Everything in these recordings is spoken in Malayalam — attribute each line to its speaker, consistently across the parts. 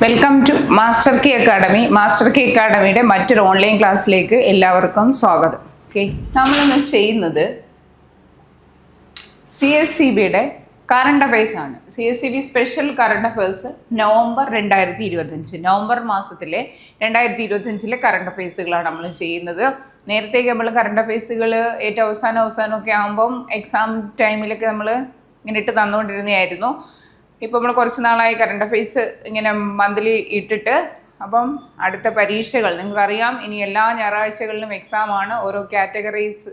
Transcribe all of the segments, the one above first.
Speaker 1: Welcome to Master Key Academy. Master Key അക്കാഡമിയുടെ മറ്റൊരു ഓൺലൈൻ ക്ലാസ്സിലേക്ക് എല്ലാവർക്കും സ്വാഗതം. ഓക്കെ, നമ്മളിന്ന് ചെയ്യുന്നത് CSCBയുടെ കറണ്ട് അഫയേഴ്സ് ആണ്. CSCB special current affairs November 2025, November മാസത്തിലെ 2025 കറണ്ട് അഫയേഴ്സുകളാണ് നമ്മൾ ചെയ്യുന്നത്. നേരത്തേക്ക് നമ്മൾ കറണ്ട് അഫയേഴ്സുകൾ ഏറ്റവും അവസാനമൊക്കെ ആകുമ്പം എക്സാം ടൈമിലൊക്കെ നമ്മൾ ഇങ്ങനെ ഇട്ട് തന്നുകൊണ്ടിരുന്നതായിരുന്നു. ഇപ്പോൾ നമ്മൾ കുറച്ച് നാളായി കറണ്ട് അഫയേഴ്സ് ഇങ്ങനെ മന്ത്ലി ഇട്ടിട്ട്. അപ്പം അടുത്ത പരീക്ഷകൾ നിങ്ങൾക്കറിയാം, ഇനി എല്ലാ ഞായറാഴ്ചകളിലും എക്സാമാണ്. ഓരോ കാറ്റഗറീസ്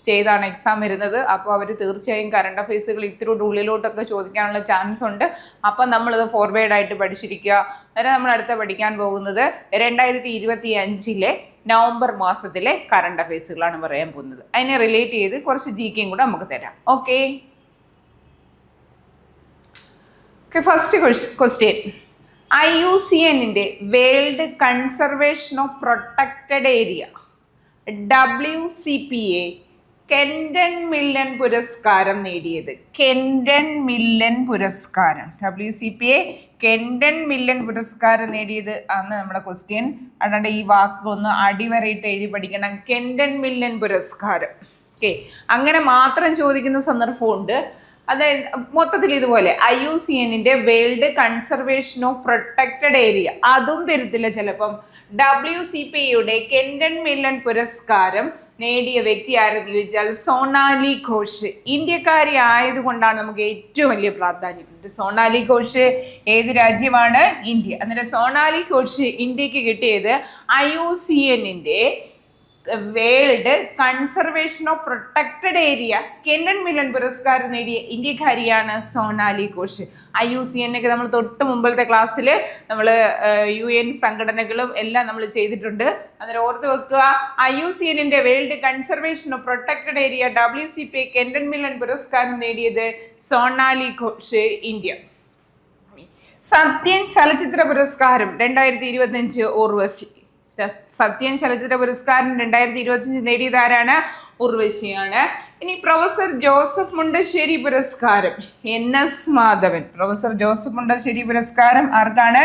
Speaker 1: ചെയ്താണ് എക്സാം വരുന്നത്. അപ്പോൾ അവർ തീർച്ചയായും കറണ്ട് അഫയേഴ്സുകൾ ഇത്തിരി ഉള്ളിലോട്ടൊക്കെ ചോദിക്കാനുള്ള ചാൻസ് ഉണ്ട്. അപ്പം നമ്മളത് ഫോർവേഡായിട്ട് പഠിച്ചിരിക്കുക. അന്നേരം നമ്മൾ അടുത്ത പഠിക്കാൻ പോകുന്നത് 2025 നവംബർ മാസത്തിലെ കറണ്ട് അഫയേഴ്സുകളാണ് പറയാൻ പോകുന്നത്. അതിനെ റിലേറ്റ് ചെയ്ത് കുറച്ച് GK കൂടെ നമുക്ക് തരാം. Okay, first question. IUCNന്റെ world conservation of protected area WCPA Kenton Miller പുരസ്കാരം നേടിയത്. കെൻഡൻ മില്ലൻ പുരസ്കാരം, WCPA കെൻഡൻ മില്ലൻ പുരസ്കാരം നേടിയത് ആണ് നമ്മുടെ ക്വസ്റ്റ്യൻ. അതുകൊണ്ട് ഈ വാക്കൊന്ന് അടിവരയിട്ട് എഴുതി പഠിക്കണം. കെൻഡൻ മില്ലൻ പുരസ്കാരം. ഓക്കെ, അങ്ങനെ മാത്രം ചോദിക്കുന്ന സന്ദർഭമുണ്ട്. അതായത് മൊത്തത്തിൽ ഇതുപോലെ IUCNന്റെ world conservation of protected area, അതും തരത്തില്ല ചിലപ്പം. WCPAയുടെ കെൻഡൻ മില്ലൻ പുരസ്കാരം നേടിയ വ്യക്തി ആരെന്ന് ചോദിച്ചാൽ സോണാലി ഘോഷ്. ഇന്ത്യക്കാരി ആയതുകൊണ്ടാണ് നമുക്ക് ഏറ്റവും വലിയ പ്രാധാന്യം. സോണാലി ഘോഷ് ഏത് രാജ്യമാണ്? ഇന്ത്യ. അന്നേരം സോണാലി ഘോഷ് ഇന്ത്യക്ക് കിട്ടിയത് IUCNന്റെ world conservation of protected area Kenton Miller പുരസ്കാരം നേടിയ ഇന്ത്യക്കാരിയാണ് സോണാലി ഘോഷ്. IUCN ഒക്കെ നമ്മൾ തൊട്ട് മുമ്പത്തെ ക്ലാസ്സിൽ നമ്മൾ UN സംഘടനകളും എല്ലാം നമ്മൾ ചെയ്തിട്ടുണ്ട്. അന്നേരം ഓർത്ത് വെക്കുക, IUCNന്റെ world conservation of protected area WCPA Kenton Miller പുരസ്കാരം നേടിയത് സോണാലി ഘോഷ്, ഇന്ത്യ. സത്യൻ ചലച്ചിത്ര പുരസ്കാരം 2025 ഉർവശി. സത്യൻ ചലച്ചിത്ര പുരസ്കാരം 2025 നേടിയത് ആരാണ്? ഉർവശിയാണ്. ഇനി പ്രൊഫസർ ജോസഫ് മുണ്ടശ്ശേരി പുരസ്കാരം NS Madhavan. Professor Joseph Mundassery പുരസ്കാരം ആർക്കാണ്?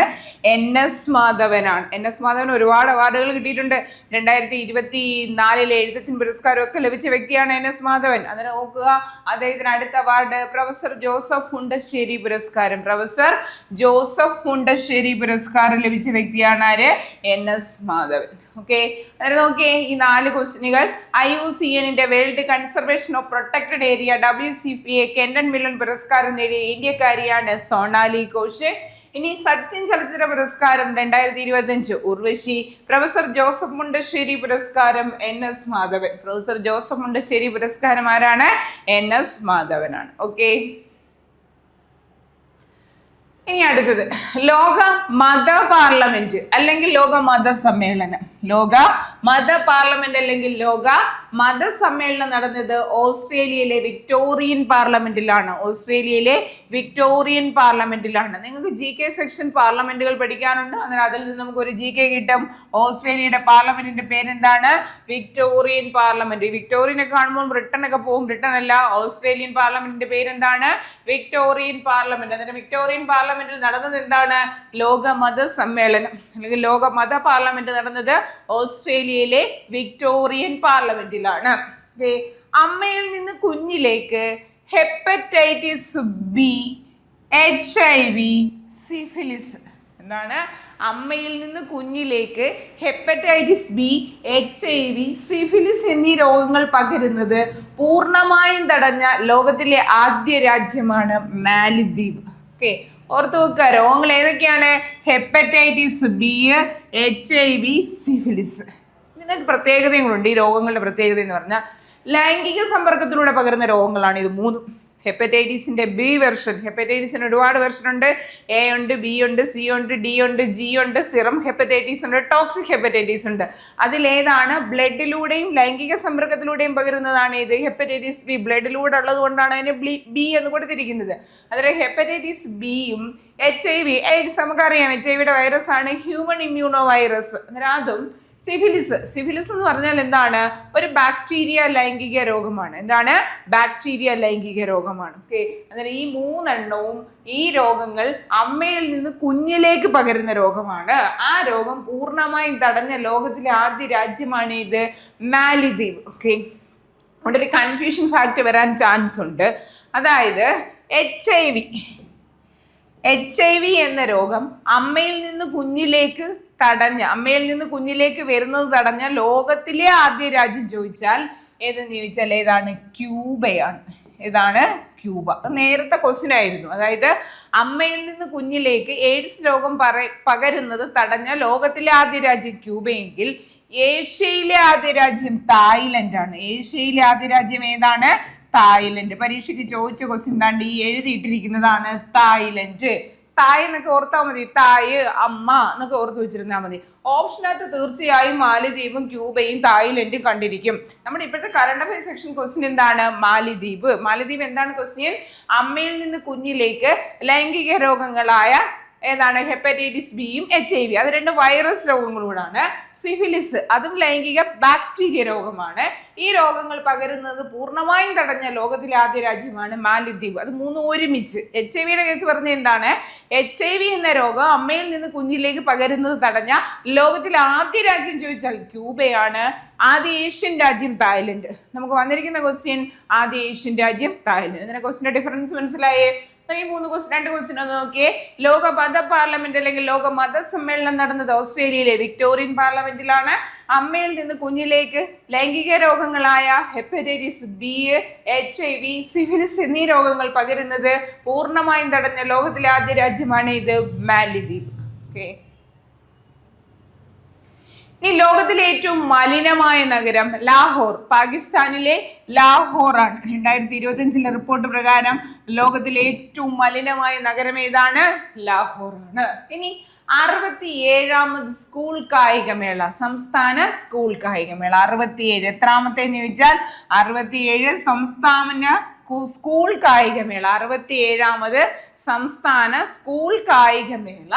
Speaker 1: NS മാധവനാണ്. NS മാധവൻ ഒരുപാട് അവാർഡുകൾ കിട്ടിയിട്ടുണ്ട്. 2024 എഴുത്തച്ഛൻ പുരസ്കാരം ഒക്കെ ലഭിച്ച വ്യക്തിയാണ് NS മാധവൻ. അന്നേരം നോക്കുക, അദ്ദേഹത്തിന് അടുത്ത അവാർഡ് പ്രൊഫസർ ജോസഫ് മുണ്ടശ്ശേരി പുരസ്കാരം. പ്രൊഫസർ ജോസഫ് മുണ്ടശ്ശേരി പുരസ്കാരം ലഭിച്ച വ്യക്തിയാണ് ആര്? NS മാധവൻ. ഓക്കെ, അന്നേരം നോക്കിയേ, ഈ 4 ക്വസ്റ്റ്യനുകൾ. IUCNന്റെ world conservation of protected area WCPA Kenton Miller പുരസ്കാരം നേടിയ ഇന്ത്യക്കാരിയാണ് സോണാലി ഘോഷ്. ഇനി സത്യൻ ചലച്ചിത്ര പുരസ്കാരം 2025 ഉർവശി. പ്രൊഫസർ ജോസഫ് മുണ്ടശ്ശേരി പുരസ്കാരം NS Madhavan. Professor Joseph Mundassery പുരസ്കാരം ആരാണ്? NS മാധവനാണ്. ഓക്കെ, ഇനി അടുത്തത് ലോക മത പാർലമെന്റ് അല്ലെങ്കിൽ ലോക മത സമ്മേളനം. ലോക മത പാർലമെന്റ് അല്ലെങ്കിൽ ലോക മത സമ്മേളനം നടന്നത് ഓസ്ട്രേലിയയിലെ വിക്ടോറിയൻ പാർലമെന്റിലാണ്. ഓസ്ട്രേലിയയിലെ വിക്ടോറിയൻ പാർലമെന്റിലാണ്. നിങ്ങൾക്ക് GK സെക്ഷൻ പാർലമെന്റുകൾ പഠിക്കാനുണ്ട്. അന്നേരം അതിൽ നിന്ന് നമുക്ക് ഒരു GK കിട്ടും. ഓസ്ട്രേലിയയുടെ പാർലമെന്റിന്റെ പേരെന്താണ്? Victorian parliament. വിക്ടോറിയനെ കാണുമ്പോൾ ബ്രിട്ടനൊക്കെ പോകും. ബ്രിട്ടൻ അല്ല, ഓസ്ട്രേലിയൻ പാർലമെന്റിന്റെ പേരെന്താണ്? Victorian parliament. അന്നേരം വിക്ടോറിയൻ പാർലമെന്റിൽ നടന്നത് എന്താണ്? ലോക മത സമ്മേളനം അല്ലെങ്കിൽ ലോക മത പാർലമെന്റ് നടന്നത് ഓസ്ട്രേലിയയിലെ വിക്ടോറിയൻ പാർലമെന്റിലാണ്. അമ്മയിൽ നിന്ന് കുഞ്ഞിലേക്ക് ഹെപ്പറ്റൈറ്റിസ് B, HIV, സിഫിലിസ്. എന്താണ്? അമ്മയിൽ നിന്ന് കുഞ്ഞിലേക്ക് ഹെപ്പറ്റൈറ്റിസ് B, HIV, സിഫിലിസ് എന്നീ രോഗങ്ങൾ പകരുന്നത് പൂർണ്ണമായും തടഞ്ഞ ലോകത്തിലെ ആദ്യ രാജ്യമാണ് മാലിദ്വീപ്. ഓക്കെ, ഓർത്ത് വെക്കുക, രോഗങ്ങൾ ഏതൊക്കെയാണ്? Hepatitis B, HIV, syphilis. ഇതിനൊരു പ്രത്യേകതയും കൂടെ ഉണ്ട്. ഈ രോഗങ്ങളുടെ പ്രത്യേകത എന്ന് പറഞ്ഞാൽ ലൈംഗിക സമ്പർക്കത്തിലൂടെ പകരുന്ന രോഗങ്ങളാണ് ഇത് മൂന്നും. ഹെപ്പറ്റൈറ്റിസിന്റെ B വെർഷൻ. ഹെപ്പറ്റൈറ്റിസിന് ഒരുപാട് വെർഷൻ ഉണ്ട്. A ഉണ്ട്, B ഉണ്ട്, C ഉണ്ട്, D ഉണ്ട്, G ഉണ്ട്, സിറം ഹെപ്പറ്റൈറ്റിസ് ഉണ്ട്, ടോക്സിക് ഹെപ്പറ്റൈറ്റിസ് ഉണ്ട്. അതിലേതാണ്? ബ്ലഡിലൂടെയും ലൈംഗിക സമ്പർക്കത്തിലൂടെയും പകരുന്നതാണ് ഇത് ഹെപ്പറ്റൈറ്റിസ് B. ബ്ലഡിലൂടെ ഉള്ളത് കൊണ്ടാണ് അതിന് B എന്ന് കൊടുത്തിരിക്കുന്നത്. അതായത് ഹെപ്പറ്റൈറ്റിസ് Bയും HIV, AIDS നമുക്കറിയാം. HIV വൈറസ് ആണ് ഹ്യൂമൻ ഇമ്മ്യൂണോ വൈറസ്. അന്നേരം അതും സിഫിലിസ് എന്ന് പറഞ്ഞാൽ എന്താണ്? ഒരു ബാക്ടീരിയ ലൈംഗിക രോഗമാണ്. എന്താണ്? ബാക്ടീരിയ ലൈംഗിക രോഗമാണ്. ഓക്കെ, അന്നേരം ഈ 3 ഈ രോഗങ്ങൾ അമ്മയിൽ നിന്ന് കുഞ്ഞിലേക്ക് പകരുന്ന രോഗമാണ്. ആ രോഗം പൂർണ്ണമായും തടഞ്ഞ ലോകത്തിലെ ആദ്യ രാജ്യമാണ് ഇത്, മാലിദ്വീപ്. ഓക്കെ, അവിടെ ഒരു കൺഫ്യൂഷൻ ഫാക്ട് വരാൻ ചാൻസ് ഉണ്ട്. അതായത് HIV എന്ന രോഗം അമ്മയിൽ നിന്ന് കുഞ്ഞിലേക്ക് വരുന്നത് തടഞ്ഞ ലോകത്തിലെ ആദ്യ രാജ്യം ചോദിച്ചാൽ ഏതാണ്? ക്യൂബയാണ്. ഏതാണ്? ക്യൂബ. നേരത്തെ ക്വസ്റ്റ്യൻ ആയിരുന്നു. അതായത് അമ്മയിൽ നിന്ന് കുഞ്ഞിലേക്ക് എയ്ഡ്സ് രോഗം പകരുന്നത് തടഞ്ഞ ലോകത്തിലെ ആദ്യ രാജ്യം ക്യൂബയെങ്കിൽ ഏഷ്യയിലെ ആദ്യ രാജ്യം തായ്ലൻഡ് ആണ്. ഏഷ്യയിലെ ആദ്യ രാജ്യം ഏതാണ്? തായ്ലൻഡ്. പരീക്ഷയ്ക്ക് ചോദിച്ച ക്വസ്റ്റ്യൻ താണ്ട് ഈ എഴുതിയിട്ടിരിക്കുന്നതാണ് തായ്ലൻഡ്. തായ് എന്നൊക്കെ ഓർത്താൽ മതി, തായ് അമ്മ എന്നൊക്കെ ഓർത്ത് വെച്ചിരുന്നാൽ മതി. ഓപ്ഷനകത്ത് തീർച്ചയായും മാലിദ്വീപും ക്യൂബയും തായ്ലൻഡും കണ്ടിരിക്കും. നമ്മുടെ ഇപ്പോഴത്തെ കറണ്ട് അഫയർ സെക്ഷൻ ക്വസ്റ്റ്യൻ എന്താണ്? മാലിദ്വീപ്. എന്താണ് ക്വസ്റ്റ്യൻ? അമ്മയിൽ നിന്ന് കുഞ്ഞിലേക്ക് ലൈംഗിക രോഗങ്ങളായ ഏതാണ്? ഹെപ്പറ്റൈറ്റിസ് ബിയും HIV, അത് 2 വൈറസ് രോഗങ്ങളൂടാണ്. സിഫിലിസ്, അതും ലൈംഗിക ബാക്ടീരിയ രോഗമാണ്. ഈ രോഗങ്ങൾ പകരുന്നത് പൂർണ്ണമായും തടഞ്ഞ ലോകത്തിലെ ആദ്യ രാജ്യമാണ് മാലിദ്വീപ്. അത് 3 ഒരുമിച്ച്. HIV കേസ് പറഞ്ഞ എന്താണ്? HIV എന്ന രോഗം അമ്മയിൽ നിന്ന് കുഞ്ഞിലേക്ക് പകരുന്നത് തടഞ്ഞ ലോകത്തിലെ ആദ്യ രാജ്യം ചോദിച്ചാൽ ക്യൂബയാണ്. ആദ്യ ഏഷ്യൻ രാജ്യം തായ്ലൻഡ്. നമുക്ക് വന്നിരിക്കുന്ന ക്വസ്റ്റ്യൻ ആദ്യ ഏഷ്യൻ രാജ്യം തായ്ലൻഡ്. ഇതിന്റെ ക്വസ്റ്റ്യന്റെ ഡിഫറൻസ് മനസ്സിലായേ? ഈ 2 ക്വസ്റ്റ്യൻ ഒന്ന് നോക്കിയേ. ലോക മത പാർലമെന്റ് അല്ലെങ്കിൽ ലോക മത സമ്മേളനം നടന്നത് ഓസ്ട്രേലിയയിലെ വിക്ടോറിയൻ പാർലമെന്റിലാണ്. അമ്മയിൽ നിന്ന് കുഞ്ഞിലേക്ക് ലൈംഗിക രോഗങ്ങളായ ഹെപ്പറ്റൈറ്റിസ് ബി, HIV, സിഫിലിസ് എന്നീ രോഗങ്ങൾ പകരുന്നത് പൂർണ്ണമായും തടഞ്ഞ ലോകത്തിലെ ആദ്യ രാജ്യമാണ് ഇത്, മാലിദ്വീപ്. ഓക്കെ, ഈ ലോകത്തിലെ ഏറ്റവും മലിനമായ നഗരം ലാഹോർ. പാകിസ്ഥാനിലെ ലാഹോർ ആണ്. 2025 റിപ്പോർട്ട് പ്രകാരം ലോകത്തിലെ ഏറ്റവും മലിനമായ നഗരം ഏതാണ്? ലാഹോർ ആണ്. ഇനി 67ാമത് സ്കൂൾ കായികമേള, സംസ്ഥാന സ്കൂൾ കായികമേള. 67 എത്രാമത്തേന്ന് ചോദിച്ചാൽ 67 സംസ്ഥാന സ്കൂൾ കായികമേള. 67ാമത് സംസ്ഥാന സ്കൂൾ കായികമേള.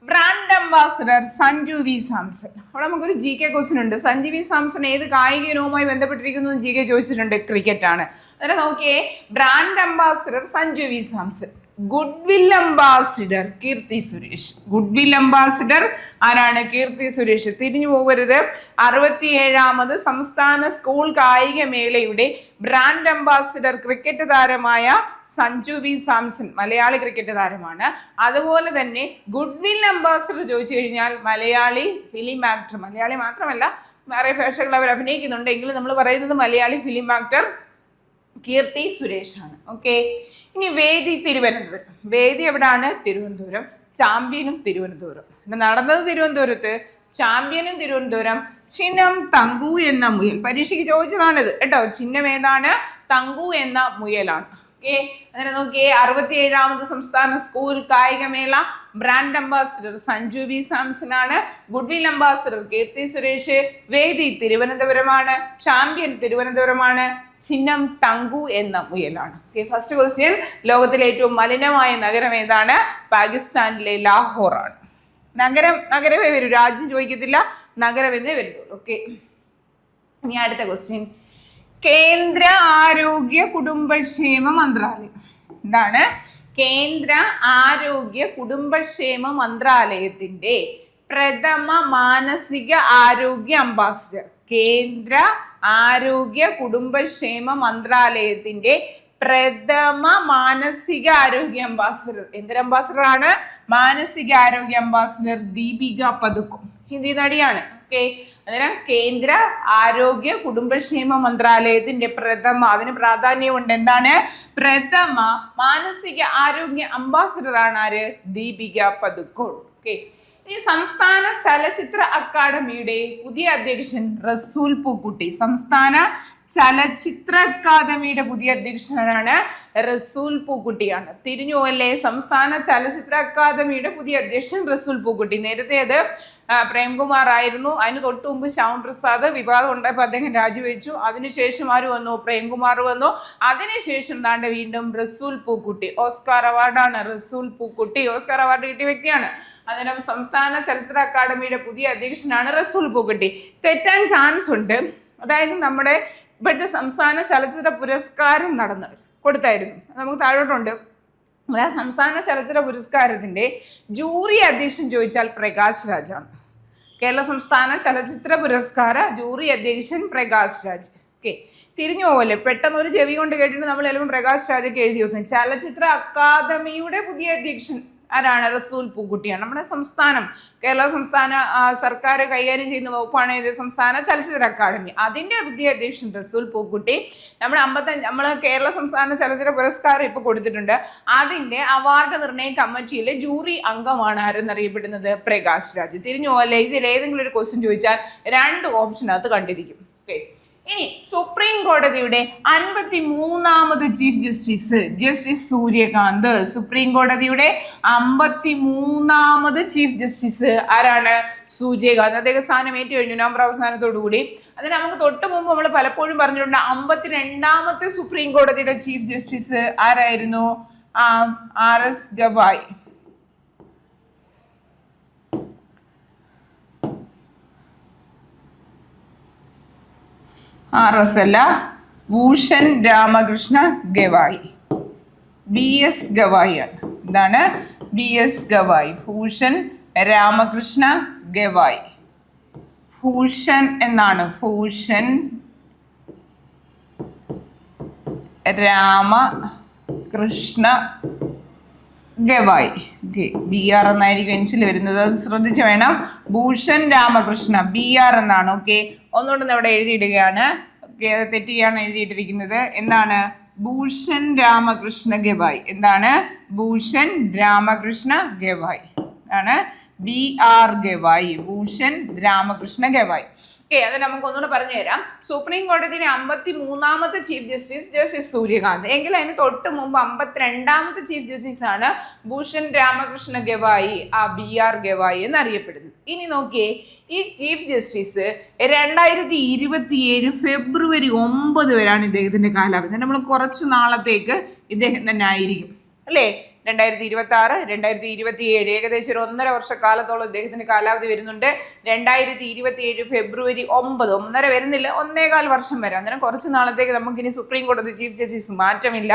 Speaker 1: Brand ambassador Sanju V Samson. അവിടെ നമുക്കൊരു GK ക്വസ്റ്റ്യൻ ഉണ്ട്. സഞ്ജു വി സാംസൺ ഏത് കായിക ഇനവുമായി ബന്ധപ്പെട്ടിരിക്കുന്നു GK ചോദിച്ചിട്ടുണ്ട്. ക്രിക്കറ്റ് ആണ്. അന്നേരം നോക്കിയേ, brand ambassador Sanju V Samson. Goodwill ambassador Keerthy Suresh. Goodwill ambassador ആരാണ്? കീർത്തി സുരേഷ്. തിരിഞ്ഞു പോകരുത്. 67ാമത് സംസ്ഥാന സ്കൂൾ കായികമേളയുടെ ബ്രാൻഡ് അംബാസിഡർ ക്രിക്കറ്റ് താരമായ സഞ്ജു വി സാംസൺ, മലയാളി ക്രിക്കറ്റ് താരമാണ്. അതുപോലെ തന്നെ ഗുഡ്വിൽ അംബാസിഡർ ചോദിച്ചു കഴിഞ്ഞാൽ മലയാളി ഫിലിം ആക്ടർ. മലയാളി മാത്രമല്ല, വേറെ ഭാഷകൾ അവർ അഭിനയിക്കുന്നുണ്ടെങ്കിലും നമ്മൾ പറയുന്നത് മലയാളി ഫിലിം ആക്ടർ കീർത്തി സുരേഷ് ആണ്. ഓക്കെ, ഇനി വേദി തിരുവനന്തപുരം. വേദി എവിടാണ്? തിരുവനന്തപുരം. ചാമ്പ്യനും തിരുവനന്തപുരം. നടന്നത് തിരുവനന്തപുരത്ത്, ചാമ്പ്യനും തിരുവനന്തപുരം. ചിഹ്നം തങ്കു എന്ന മുയൽ. പരീക്ഷയ്ക്ക് ചോദിച്ചതാണിത് കേട്ടോ. ചിഹ്നം ഏതാണ്? തങ്കു എന്ന മുയലാണ്. ഓക്കെ, അങ്ങനെ നോക്കിയേ, 67ാമത് സംസ്ഥാന സ്കൂൾ കായികമേള. Brand ambassador Sanju V Samson ആണ്. Goodwill ambassador Keerthy Suresh. വേദി തിരുവനന്തപുരമാണ്. ചാമ്പ്യൻ തിരുവനന്തപുരമാണ്. ചിഹ്നം തങ്കു എന്ന മുയലാണ്. ഓക്കെ, ഫസ്റ്റ് ക്വസ്റ്റ്യൻ, ലോകത്തിലെ ഏറ്റവും മലിനമായ നഗരം ഏതാണ്? പാകിസ്ഥാനിലെ ലാഹോർ ആണ്. നഗരമേ വരൂ, രാജ്യം ചോദിക്കത്തില്ല, നഗരമെന്നേ വരുത്തുള്ളൂ. ഓക്കെ, ഇനി അടുത്ത ക്വസ്റ്റ്യൻ, കേന്ദ്ര ആരോഗ്യ കുടുംബക്ഷേമ മന്ത്രാലയം. എന്താണ്? കേന്ദ്ര ആരോഗ്യ കുടുംബക്ഷേമ മന്ത്രാലയത്തിന്റെ പ്രഥമ മാനസിക ആരോഗ്യ അംബാസിഡർ. കേന്ദ്ര ആരോഗ്യ കുടുംബക്ഷേമ മന്ത്രാലയത്തിന്റെ പ്രഥമ മാനസിക ആരോഗ്യ അംബാസിഡർ. എന്തൊരു അംബാസിഡർ ആണ്? മാനസിക ആരോഗ്യ അംബാസിഡർ ദീപിക പദുക്കോൺ. ഹിന്ദി നടിയാണ്. ഓക്കെ, അന്നേരം കേന്ദ്ര ആരോഗ്യ കുടുംബക്ഷേമ മന്ത്രാലയത്തിന്റെ അതിന് പ്രാധാന്യമുണ്ട്. എന്താണ്? പ്രഥമ മാനസിക ആരോഗ്യ അംബാസിഡർ ആണ് ആര്? ദീപിക പദുക്കോൺ. ഓക്കെ, ഈ സംസ്ഥാന ചലച്ചിത്ര അക്കാദമിയുടെ പുതിയ അധ്യക്ഷൻ റസൂൽ പൂക്കുട്ടി. സംസ്ഥാന ചലച്ചിത്ര അക്കാദമിയുടെ പുതിയ അധ്യക്ഷനാണ് റസൂൽ പൂക്കുട്ടിയാണ്. തിരിഞ്ഞു പോകല്ലേ? സംസ്ഥാന ചലച്ചിത്ര അക്കാദമിയുടെ പുതിയ അധ്യക്ഷൻ റസൂൽ പൂക്കുട്ടി. നേരത്തെ അത് പ്രേംകുമാർ ആയിരുന്നു. അതിന് തൊട്ടു മുമ്പ് ശ്യാം പ്രസാദ്. വിവാദം ഉണ്ടായപ്പോൾ അദ്ദേഹം രാജിവെച്ചു. അതിനുശേഷം ആര് വന്നു? പ്രേംകുമാർ വന്നു. അതിനുശേഷം താണ്ട് വീണ്ടും റസൂൽ പൂക്കുട്ടി. ഓസ്കാർ അവാർഡാണ് റസൂൽ പൂക്കുട്ടി. ഓസ്കാർ അവാർഡ് കിട്ടിയ വ്യക്തിയാണ്. അതിനും സംസ്ഥാന ചലച്ചിത്ര അക്കാദമിയുടെ പുതിയ അധ്യക്ഷനാണ് റസൂൽ പൂക്കുട്ടി. തെറ്റാൻ ചാൻസ് ഉണ്ട്. അതായത് നമ്മുടെ ഇവിടുത്തെ സംസ്ഥാന ചലച്ചിത്ര പുരസ്കാരം കൊടുത്തായിരുന്നു. നമുക്ക് താഴോട്ടുണ്ട്. ആ സംസ്ഥാന ചലച്ചിത്ര പുരസ്കാരത്തിന്റെ ജൂറി അധ്യക്ഷൻ ചോദിച്ചാൽ പ്രകാശ് രാജാണ്. കേരള സംസ്ഥാന ചലച്ചിത്ര പുരസ്കാര ജൂറി അധ്യക്ഷൻ പ്രകാശ് രാജ്. ഓക്കെ, തിരിഞ്ഞു പോകല്ലേ? പെട്ടെന്ന് ഒരു ചെവി കൊണ്ട് കേട്ടിട്ട് നമ്മൾ ചിലപ്പോൾ പ്രകാശ് രാജൊക്കെ എഴുതി വെക്കും. ചലച്ചിത്ര അക്കാദമിയുടെ പുതിയ അധ്യക്ഷൻ ആരാണ്? റസൂൽ പൂക്കുട്ടിയാണ്. നമ്മുടെ സംസ്ഥാനം, കേരള സംസ്ഥാന സർക്കാർ കൈകാര്യം ചെയ്യുന്ന വകുപ്പാണ് ഇത് സംസ്ഥാന ചലച്ചിത്ര അക്കാദമി. അതിന്റെ പുതിയ അധ്യക്ഷൻ റസൂൽ പൂക്കുട്ടി. നമ്മൾ കേരള സംസ്ഥാന ചലച്ചിത്ര പുരസ്കാരം ഇപ്പൊ കൊടുത്തിട്ടുണ്ട്. അതിന്റെ അവാർഡ് നിർണയ കമ്മിറ്റിയിലെ ജൂറി അംഗമാണ് ആരെന്നറിയപ്പെടുന്നത്? പ്രകാശ് രാജ്. തിരിഞ്ഞു പോലെ ഇതിൽ ഏതെങ്കിലും ഒരു ക്വസ്റ്റ്യൻ ചോദിച്ചാൽ 2 ഓപ്ഷനകത്ത് കണ്ടിരിക്കും. ഓക്കെ, ഇനി സുപ്രീം കോടതിയുടെ 53ാമത് ചീഫ് ജസ്റ്റിസ് സൂര്യകാന്ത്. സുപ്രീം കോടതിയുടെ 53ാമത് ചീഫ് ജസ്റ്റിസ് ആരാണ്? സൂര്യകാന്ത്. അദ്ദേഹം സ്ഥാനം ഏറ്റു കഴിഞ്ഞു നവംബർ അവസാനത്തോടുകൂടി. അതിന് നമുക്ക് തൊട്ട് മുമ്പ് നമ്മൾ പലപ്പോഴും പറഞ്ഞിട്ടുണ്ട് 52ാമത്തെ സുപ്രീം കോടതിയുടെ ചീഫ് ജസ്റ്റിസ് ആരായിരുന്നു? RS ഗവായ്. RS അല്ല, ഭൂഷൺ രാമകൃഷ്ണ ഗവായി. BS ഗവായി ആണ്. എന്താണ്? BS ഗവായി. ഭൂഷൺ രാമകൃഷ്ണ ഗവായി. ഭൂഷൺ എന്നാണ്. ഭൂഷൺ രാമകൃഷ്ണ ഗവായി. BR എന്നായിരിക്കും എൻസിൽ വരുന്നത്. അത് ശ്രദ്ധിച്ച് വേണം. ഭൂഷൺ രാമകൃഷ്ണ BR എന്നാണ്. ഓക്കെ, ഒന്നുകൊണ്ടൊന്ന് അവിടെ എഴുതിയിടുകയാണ്. ഓക്കെ, അത് തെറ്റിയാണ് എഴുതിയിട്ടിരിക്കുന്നത്. എന്താണ്? ഭൂഷൺ രാമകൃഷ്ണ ഗവായി. എന്താണ്? ഭൂഷൺ രാമകൃഷ്ണ ഗവായി ആണ്. BR ഗവായി. ഭൂഷൺ രാമകൃഷ്ണ ഗവായി. ഓക്കെ, അത് നമുക്ക് ഒന്നുകൂടെ പറഞ്ഞു തരാം. സുപ്രീം കോടതിയുടെ 53ാമത്തെ ചീഫ് ജസ്റ്റിസ് സൂര്യകാന്ത്. എങ്കിൽ അതിന് തൊട്ട് മുമ്പ് 52ാമത്തെ ചീഫ് ജസ്റ്റിസ് ആണ് ഭൂഷൺ രാമകൃഷ്ണ ഗവായി, BR ഗവായി എന്നറിയപ്പെടുന്നത്. ഇനി നോക്കിയേ, ഈ ചീഫ് ജസ്റ്റിസ് 2027 ഫെബ്രുവരി 9 വരെയാണ് ഇദ്ദേഹത്തിന്റെ കാലാവധി. നമ്മൾ കുറച്ചു നാളത്തേക്ക് ഇദ്ദേഹം തന്നെ ആയിരിക്കും അല്ലേ? 2026, 2027 ഏകദേശം 1.5 വർഷക്കാലത്തോളം ഇദ്ദേഹത്തിന്റെ കാലാവധി വരുന്നുണ്ട്. 2027 ഫെബ്രുവരി 9, 1.5 വരുന്നില്ല, 1.25 വർഷം വരെ. അന്നേരം കുറച്ച് നാളത്തേക്ക് നമുക്കിനി സുപ്രീം കോടതി ചീഫ് ജസ്റ്റിസ് മാറ്റമില്ല.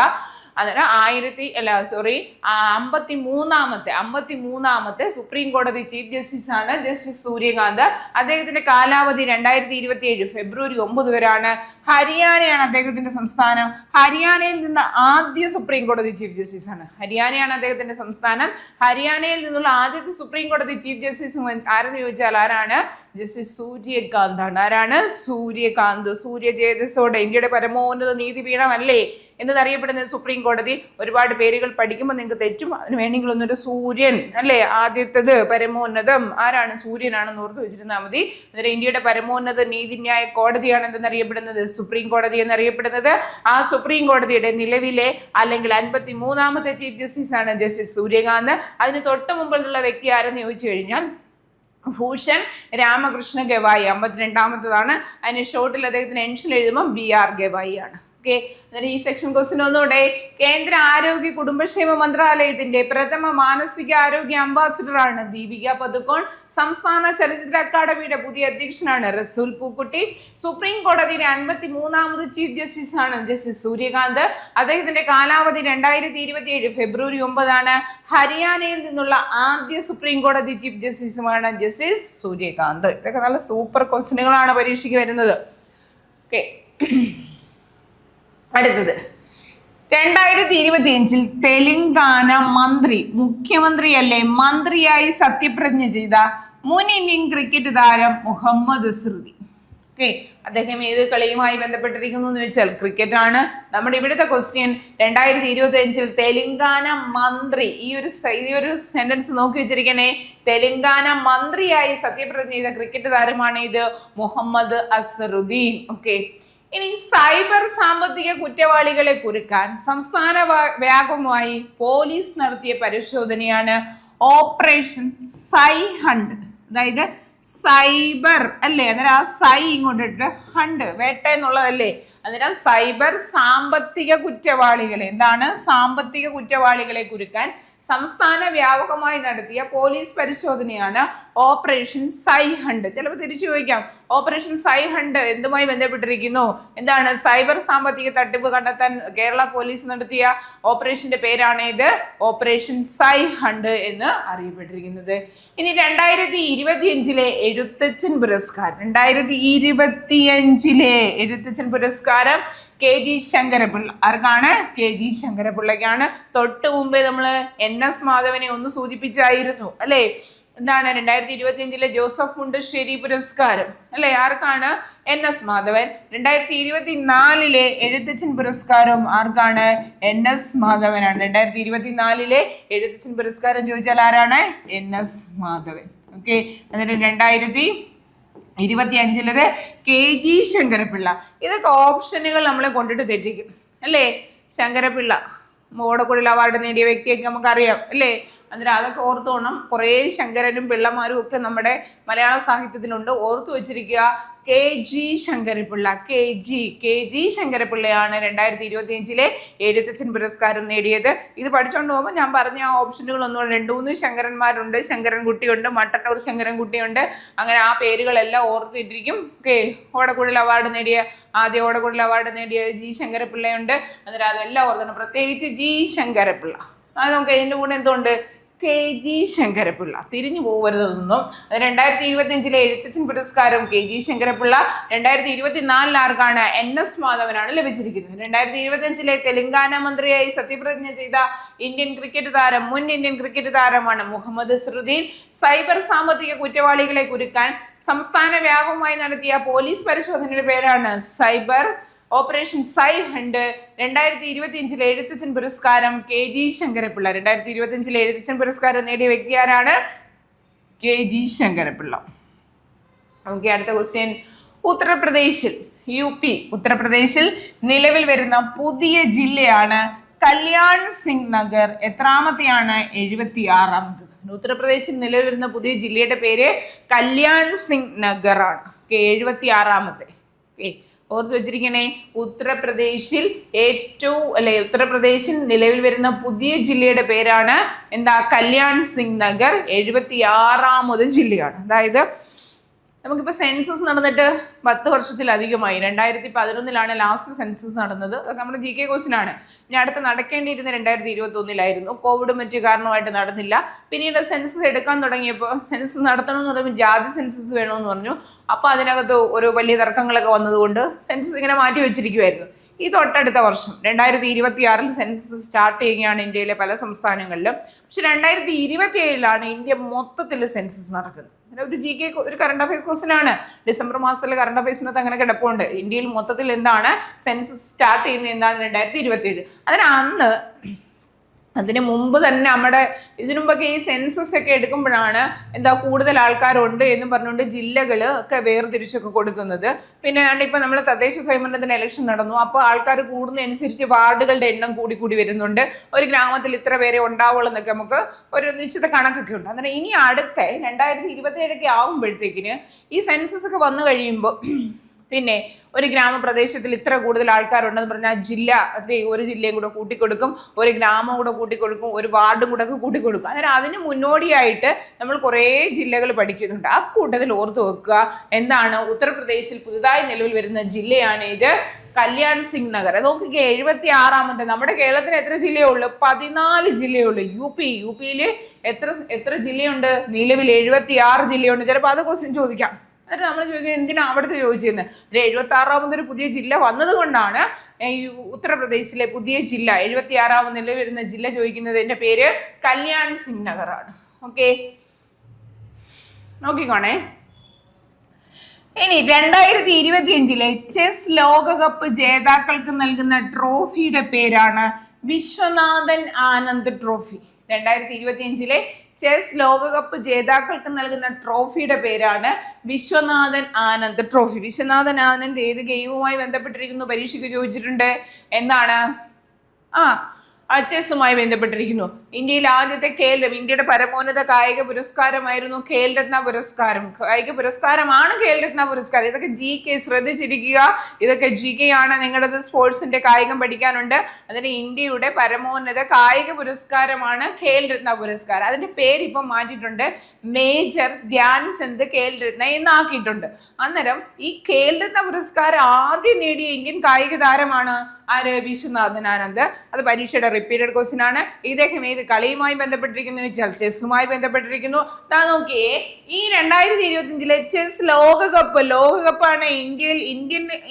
Speaker 1: അന്നേരം 53ാമത്തെ സുപ്രീം കോടതി ചീഫ് ജസ്റ്റിസ് ആണ് ജസ്റ്റിസ് സൂര്യകാന്ത്. അദ്ദേഹത്തിന്റെ കാലാവധി 2027 ഫെബ്രുവരി 9 വരെയാണ്. ഹരിയാനയാണ് അദ്ദേഹത്തിന്റെ സംസ്ഥാനം. ഹരിയാനയിൽ നിന്ന് ആദ്യ സുപ്രീം കോടതി ചീഫ് ജസ്റ്റിസ് ആണ്. ഹരിയാനയാണ് അദ്ദേഹത്തിന്റെ സംസ്ഥാനം. ഹരിയാനയിൽ നിന്നുള്ള ആദ്യത്തെ സുപ്രീം കോടതി ചീഫ് ജസ്റ്റിസ് ആരെന്ന് ചോദിച്ചാൽ ആരാണ്? ജസ്റ്റിസ് സൂര്യകാന്ത് ആണ്. ആരാണ്? സൂര്യകാന്ത്. സൂര്യജേതസ്സോടെ ഇന്ത്യയുടെ പരമോന്നത നീതിപീഠമല്ലേ എന്നറിയപ്പെടുന്നത് സുപ്രീം കോടതി. ഒരുപാട് പേരുകൾ പഠിക്കുമ്പോൾ നിങ്ങൾക്ക് തെറ്റും. അതിന് വേണമെങ്കിൽ ഒന്നൊരു സൂര്യൻ അല്ലേ ആദ്യത്തത് പരമോന്നതം ആരാണ്? സൂര്യനാണെന്ന് ഓർത്ത് വെച്ചിരുന്നാൽ മതി. അന്നേരം ഇന്ത്യയുടെ പരമോന്നത നീതിന്യായ കോടതിയാണ് എന്തെന്നറിയപ്പെടുന്നത്? സുപ്രീം കോടതി എന്നറിയപ്പെടുന്നത്. ആ സുപ്രീം കോടതിയുടെ നിലവിലെ അല്ലെങ്കിൽ 53ാമത്തെ ചീഫ് ജസ്റ്റിസ് ആണ് ജസ്റ്റിസ് സൂര്യകാന്ത്. അതിന് തൊട്ട് മുമ്പിലുള്ള വ്യക്തി ആരെന്ന് ചോദിച്ചു കഴിഞ്ഞാൽ ഭൂഷൺ രാമകൃഷ്ണ ഗവായി. 52ാമത്തതാണ്. അതിന് ഷോർട്ടിൽ അദ്ദേഹത്തിന് എൻഷിൽ എഴുതുമ്പോൾ BR ഗവായി ആണ്. ഓക്കെ, ഈ സെക്ഷൻ ക്വസ്റ്റ്യൻ ഒന്നുകൂടെ. കേന്ദ്ര ആരോഗ്യ കുടുംബക്ഷേമ മന്ത്രാലയത്തിന്റെ പ്രഥമ മാനസിക ആരോഗ്യ അംബാസിഡർ ആണ് ദീപിക പദുക്കോൺ. സംസ്ഥാന ചലച്ചിത്ര അക്കാദമിയുടെ പുതിയ അധ്യക്ഷനാണ് റസൂൽ പൂക്കുട്ടി. സുപ്രീം കോടതിയുടെ 53ാമത് ചീഫ് ജസ്റ്റിസ് ആണ് ജസ്റ്റിസ് സൂര്യകാന്ത്. അദ്ദേഹത്തിന്റെ കാലാവധി 2027 ഫെബ്രുവരി 9 ആണ്. ഹരിയാനയിൽ നിന്നുള്ള ആദ്യ സുപ്രീം കോടതി ചീഫ് ജസ്റ്റിസുമാണ് ജസ്റ്റിസ് സൂര്യകാന്ത്. ഇതൊക്കെ നല്ല സൂപ്പർ ക്വസ്റ്റ്യനുകളാണ് പരീക്ഷയ്ക്ക് വരുന്നത്. ഓക്കെ, അടുത്തത് 2025 തെലങ്കാന മന്ത്രിയായി സത്യപ്രതിജ്ഞ ചെയ്ത മുൻ ഇന്ത്യൻ ക്രിക്കറ്റ് താരം മുഹമ്മദ് അസ്ഹറുദ്ദീൻ. ഓക്കെ, അദ്ദേഹം ഏത് കളിയുമായി ബന്ധപ്പെട്ടിരിക്കുന്നു എന്ന് വെച്ചാൽ ക്രിക്കറ്റ് ആണ്. നമ്മുടെ ഇവിടുത്തെ ക്വസ്റ്റ്യൻ 2025 തെലങ്കാന മന്ത്രി. ഈ ഒരു സെന്റൻസ് നോക്കി വെച്ചിരിക്കണേ. തെലങ്കാന മന്ത്രിയായി സത്യപ്രതിജ്ഞ ചെയ്ത ക്രിക്കറ്റ് താരമാണ് ഇത് മുഹമ്മദ് അസ്ഹറുദ്ദീൻ. ഓക്കെ, ഇനി സൈബർ സാമ്പത്തിക കുറ്റവാളികളെ കുരുക്കാൻ സംസ്ഥാന വ്യാപകമായി പോലീസ് നടത്തിയ പരിശോധനയാണ് ഓപ്പറേഷൻ സൈ ഹണ്ട്. അതായത് സൈബർ അല്ലേ, അന്നേരം ആ സൈ ഇങ്ങോട്ടിട്ട് ഹണ്ട് വേട്ട എന്നുള്ളതല്ലേ, അന്നേരം സൈബർ സാമ്പത്തിക കുറ്റവാളികളെ, എന്താണ് സാമ്പത്തിക കുറ്റവാളികളെ കുരുക്കാൻ സംസ്ഥാന വ്യാപകമായി നടത്തിയ പോലീസ് പരിശോധനയാണ് ഓപ്പറേഷൻ സൈ ഹണ്ട്. ചിലപ്പോൾ തിരിച്ചു ചോദിക്കാം, ഓപ്പറേഷൻ സൈ ഹണ്ട് എന്തുമായി ബന്ധപ്പെട്ടിരിക്കുന്നു, എന്താണ് സൈബർ സാമ്പത്തിക തട്ടിപ്പ് കണ്ടെത്താൻ കേരള പോലീസ് നടത്തിയ ഓപ്പറേഷന്റെ പേരാണ് ഇത് ഓപ്പറേഷൻ സൈ ഹണ്ട് എന്ന് അറിയപ്പെട്ടിരിക്കുന്നത്. ഇനി 2025 എഴുത്തച്ഛൻ പുരസ്കാരം, 2025 എഴുത്തച്ഛൻ പുരസ്കാരം KG ശങ്കരപിള്ള. ആർക്കാണ്? KG ശങ്കരപിള്ളയ്ക്കാണ്. തൊട്ട് മുമ്പേ നമ്മൾ NS മാധവനെ ഒന്ന് സൂചിപ്പിച്ചായിരുന്നു അല്ലേ. എന്താണ് 2025 ജോസഫ് മുണ്ടശ്ശേരി പുരസ്കാരം അല്ലെ, ആർക്കാണ്? NS മാധവൻ. 2024 എഴുത്തച്ഛൻ പുരസ്കാരം ആർക്കാണ്? NS മാധവനാണ്. 2024 എഴുത്തച്ഛൻ പുരസ്കാരം ചോദിച്ചാൽ ആരാണ്? NS മാധവൻ. ഓക്കെ, എന്നിട്ട് 2025 KG ശങ്കരപിള്ള. ഇതൊക്കെ ഓപ്ഷനുകൾ നമ്മളെ കൊണ്ടിട്ട് തെറ്റിക്കും അല്ലേ. ശങ്കരപിള്ള ഓടക്കുഴൽ അവാർഡ് നേടിയ വ്യക്തിയൊക്കെ നമുക്കറിയാം അല്ലേ. അന്നേരം അതൊക്കെ ഓർത്തോണം. കുറേ ശങ്കരനും പിള്ളമാരും ഒക്കെ നമ്മുടെ മലയാള സാഹിത്യത്തിലുണ്ട്, ഓർത്തു വെച്ചിരിക്കുക. KG ശങ്കരപിള്ള, KG ശങ്കരപിള്ളയാണ് 2025 എഴുത്തച്ഛൻ പുരസ്കാരം നേടിയത്. ഇത് പഠിച്ചുകൊണ്ട് പോകുമ്പോൾ ഞാൻ പറഞ്ഞ ആ ഓപ്ഷനുകളൊന്നും 2-3 ശങ്കരന്മാരുണ്ട്. ശങ്കരൻകുട്ടിയുണ്ട്, മട്ടന്നൂർ ശങ്കരൻകുട്ടിയുണ്ട്. അങ്ങനെ ആ പേരുകളെല്ലാം ഓർത്തിട്ടിരിക്കും. ഓക്കെ, ഓടക്കുഴൽ അവാർഡ് നേടിയ ആദ്യ ഓടക്കുഴൽ അവാർഡ് നേടിയ G ശങ്കരപിള്ളയുണ്ട്. അന്നേരം അതെല്ലാം ഓർക്കണം, പ്രത്യേകിച്ച് G ശങ്കരപിള്ള. അത് നമുക്ക് അതിൻ്റെ കൂടെ എന്തുകൊണ്ട്? KG ശങ്കരപിള്ള. തിരിഞ്ഞു പോകരുതൊന്നും. 2025 എഴുത്തച്ഛൻ പുരസ്കാരം KG ശങ്കരപിള്ള. 2024 ആർക്കാണ്? NS മാധവനാണ് ലഭിച്ചിരിക്കുന്നത്. 2025 തെലങ്കാന മന്ത്രിയായി സത്യപ്രതിജ്ഞ ചെയ്ത ഇന്ത്യൻ ക്രിക്കറ്റ് താരം, മുൻ ഇന്ത്യൻ ക്രിക്കറ്റ് താരമാണ് മുഹമ്മദ് അസ്ഹറുദ്ദീൻ. സൈബർ സാമ്പത്തിക കുറ്റവാളികളെ കുരുക്കാൻ സംസ്ഥാന വ്യാപകമായി നടത്തിയ പോലീസ് പരിശോധനയുടെ പേരാണ് സൈബർ ഓപ്പറേഷൻ സൈ ഹണ്ട്. 2025 എഴുത്തച്ഛൻ പുരസ്കാരം KG ശങ്കരപിള്ള. 2025 എഴുത്തച്ഛൻ പുരസ്കാരം നേടിയ വ്യക്തി ആരാണ്? KG ശങ്കരപിള്ള. ഓക്കെ, അടുത്ത ക്വസ്റ്റ്യൻ. ഉത്തർപ്രദേശിൽ നിലവിൽ വരുന്ന പുതിയ ജില്ലയാണ് കല്യാൺ സിംഗ് നഗർ. എത്രാമത്തെയാണ്? 76ാമത്. ഉത്തർപ്രദേശിൽ നിലവിൽ വരുന്ന പുതിയ ജില്ലയുടെ പേര് കല്യാൺ സിംഗ് നഗർ ആണ്. 76ാമത്തെ. ഓർത്ത് വെച്ചിരിക്കണേ, ഉത്തർപ്രദേശിൽ നിലവിൽ വരുന്ന പുതിയ ജില്ലയുടെ പേരാണ് എന്താ? കല്യാൺ സിംഗ് നഗർ. 76ാമത് ജില്ലയാണ്. അതായത് നമുക്കിപ്പോൾ സെൻസസ് നടന്നിട്ട് 10 വർഷത്തിലധികമായി. 2011 ലാസ്റ്റ് സെൻസസ് നടന്നത്. അതൊക്കെ നമ്മുടെ GK ക്വസ്റ്റ്യൻ ആണ്. ഇനി അടുത്ത് നടക്കേണ്ടിയിരുന്ന 2021 കോവിഡ് മറ്റു കാരണമായിട്ട് നടന്നില്ല. പിന്നീട് സെൻസസ് എടുക്കാൻ തുടങ്ങിയപ്പോൾ, സെൻസസ് നടത്തണമെന്ന് പറയുമ്പോൾ ജാതി സെൻസസ് വേണമെന്ന് പറഞ്ഞു. അപ്പോൾ അതിനകത്ത് ഒരു വലിയ തർക്കങ്ങളൊക്കെ വന്നതുകൊണ്ട് സെൻസസ് ഇങ്ങനെ മാറ്റി വെച്ചിരിക്കുമായിരുന്നു. ഈ തൊട്ടടുത്ത വർഷം 2026 സെൻസസ് സ്റ്റാർട്ട് ചെയ്യുകയാണ് ഇന്ത്യയിലെ പല സംസ്ഥാനങ്ങളിലും. പക്ഷെ 2027 ഇന്ത്യ മൊത്തത്തിൽ സെൻസസ് നടക്കുന്നത്. ഒരു GK ഒരു കറണ്ട് അഫയേഴ്സ് ക്വസ്റ്റ്യൻ ആണ്. ഡിസംബർ മാസത്തിലെ കറണ്ട് അഫയേഴ്സിനകത്ത് അങ്ങനെ കിടപ്പുണ്ട്. ഇന്ത്യയിൽ മൊത്തത്തിൽ എന്താണ് സെൻസസ് സ്റ്റാർട്ട് ചെയ്യുന്നത് എന്താണ്? 2027. അതിന് മുമ്പ് തന്നെ നമ്മുടെ ഇതിനു മുമ്പൊക്കെ ഈ സെൻസസ് ഒക്കെ എടുക്കുമ്പോഴാണ് എന്താ കൂടുതൽ ആൾക്കാരുണ്ട് എന്ന് പറഞ്ഞുകൊണ്ട് ജില്ലകൾ ഒക്കെ വേർതിരിച്ചൊക്കെ കൊടുക്കുന്നത്. പിന്നെ ഇപ്പം നമ്മൾ തദ്ദേശ സ്വയംഭരണത്തിന് ഇലക്ഷൻ നടന്നു. അപ്പോൾ ആൾക്കാർ കൂടുന്നതനുസരിച്ച് വാർഡുകളുടെ എണ്ണം കൂടി വരുന്നുണ്ട്. ഒരു ഗ്രാമത്തിൽ ഇത്ര പേരെ ഉണ്ടാവുള്ളൂ എന്നൊക്കെ നമുക്ക് ഒരു നിശ്ചിത കണക്കൊക്കെ ഉണ്ട്. അന്നേരം ഇനി അടുത്ത 2027 ആവുമ്പോഴത്തേക്കിന് ഈ സെൻസസ് ഒക്കെ വന്നു കഴിയുമ്പോൾ പിന്നെ ഒരു ഗ്രാമപ്രദേശത്തിൽ ഇത്ര കൂടുതൽ ആൾക്കാരുണ്ടെന്ന് പറഞ്ഞാൽ ജില്ല ഒരു ജില്ലയും കൂടെ കൂട്ടിക്കൊടുക്കും, ഒരു ഗ്രാമം കൂടെ കൂട്ടിക്കൊടുക്കും, ഒരു വാർഡും കൂടെ ഒക്കെ കൂട്ടിക്കൊടുക്കും. അന്നേരം അതിന് മുന്നോടിയായിട്ട് നമ്മൾ കുറേ ജില്ലകൾ പഠിക്കുന്നുണ്ട്. ആ കൂട്ടത്തിൽ ഓർത്ത് വെക്കുക എന്താണ്? ഉത്തർപ്രദേശിൽ പുതുതായി നിലവിൽ വരുന്ന ജില്ലയാണ് ഇത് കല്യാൺ സിംഗ് നഗർ. നോക്കിക്കേ, 76ാമത്തെ. നമ്മുടെ കേരളത്തിന് എത്ര ജില്ലയേ ഉള്ളൂ? 14 ജില്ലയേ ഉള്ളൂ. യുപിയിൽ എത്ര ജില്ലയുണ്ട്? നിലവിൽ 76 ജില്ലയുണ്ട്. ചിലപ്പോൾ അത് ക്വസ്റ്റ്യൻ ചോദിക്കാം. എന്നിട്ട് നമ്മൾ ചോദിക്കുന്നത് എന്തിനാ അവിടുത്തെ ചോദിച്ചിരുന്നത്? 76ാമതൊരു പുതിയ ജില്ല വന്നത് കൊണ്ടാണ് ഈ ഉത്തർപ്രദേശിലെ പുതിയ ജില്ല 76ാമത് നിലവിൽ വരുന്ന ജില്ല ചോദിക്കുന്നത്. എൻ്റെ പേര് കല്യാൺ സിംഗ് നഗർ ആണ്. ഓക്കെ, നോക്കിക്കോണേ. ഇനി 2025 ചെസ് ലോകകപ്പ് ജേതാക്കൾക്ക് നൽകുന്ന ട്രോഫിയുടെ പേരാണ് വിശ്വനാഥൻ ആനന്ദ് ട്രോഫി. 2025 ചെസ് ലോകകപ്പ് ജേതാക്കൾക്ക് നൽകുന്ന ട്രോഫിയുടെ പേരാണ് വിശ്വനാഥൻ ആനന്ദ് ട്രോഫി. വിശ്വനാഥൻ ആനന്ദ് ഏത് ഗെയിമുമായി ബന്ധപ്പെട്ടിരിക്കുന്നു? പരീക്ഷയ്ക്ക് ചോദിച്ചിട്ടുണ്ട്. എന്താണ്? ചെസ്സുമായി ബന്ധപ്പെട്ടിരിക്കുന്നു. ഇന്ത്യയിൽ ആദ്യത്തെ ഇന്ത്യയുടെ പരമോന്നത കായിക പുരസ്കാരമായിരുന്നു ഖേൽ രത്ന പുരസ്കാരം. കായിക പുരസ്കാരമാണ് ഖേൽ രത്ന പുരസ്കാരം. ഇതൊക്കെ GK ശ്രദ്ധിച്ചിരിക്കുക. ഇതൊക്കെ GK ആണ്. നിങ്ങളുടെ സ്പോർട്സിന്റെ കായികം പഠിക്കാനുണ്ട്. അതിന് ഇന്ത്യയുടെ പരമോന്നത കായിക പുരസ്കാരമാണ് ഖേൽ രത്ന പുരസ്കാരം. അതിന്റെ പേര് ഇപ്പം മാറ്റിയിട്ടുണ്ട്. മേജർ ധ്യാൻ ചന്ദ് ഖേൽ രത്ന എന്നാക്കിയിട്ടുണ്ട്. അന്നേരം ഈ ഖേൽ രത്ന പുരസ്കാരം ആദ്യം നേടിയ ഇന്ത്യൻ കായിക താരമാണ് ആര്? വിശ്വനാഥൻ ആനന്ദ്. അത് പരീക്ഷയുടെ റിപ്പീറ്റഡ് ക്വസ്റ്റ്യൻ ആണ്. ഇദ്ദേഹം ഏത് കളിയുമായി ബന്ധപ്പെട്ടിരിക്കുന്നു വെച്ചാൽ ചെസ്സുമായി ബന്ധപ്പെട്ടിരിക്കുന്നു. നോക്കിയേ, ഈ 2025 ചെസ് ലോകകപ്പാണ്.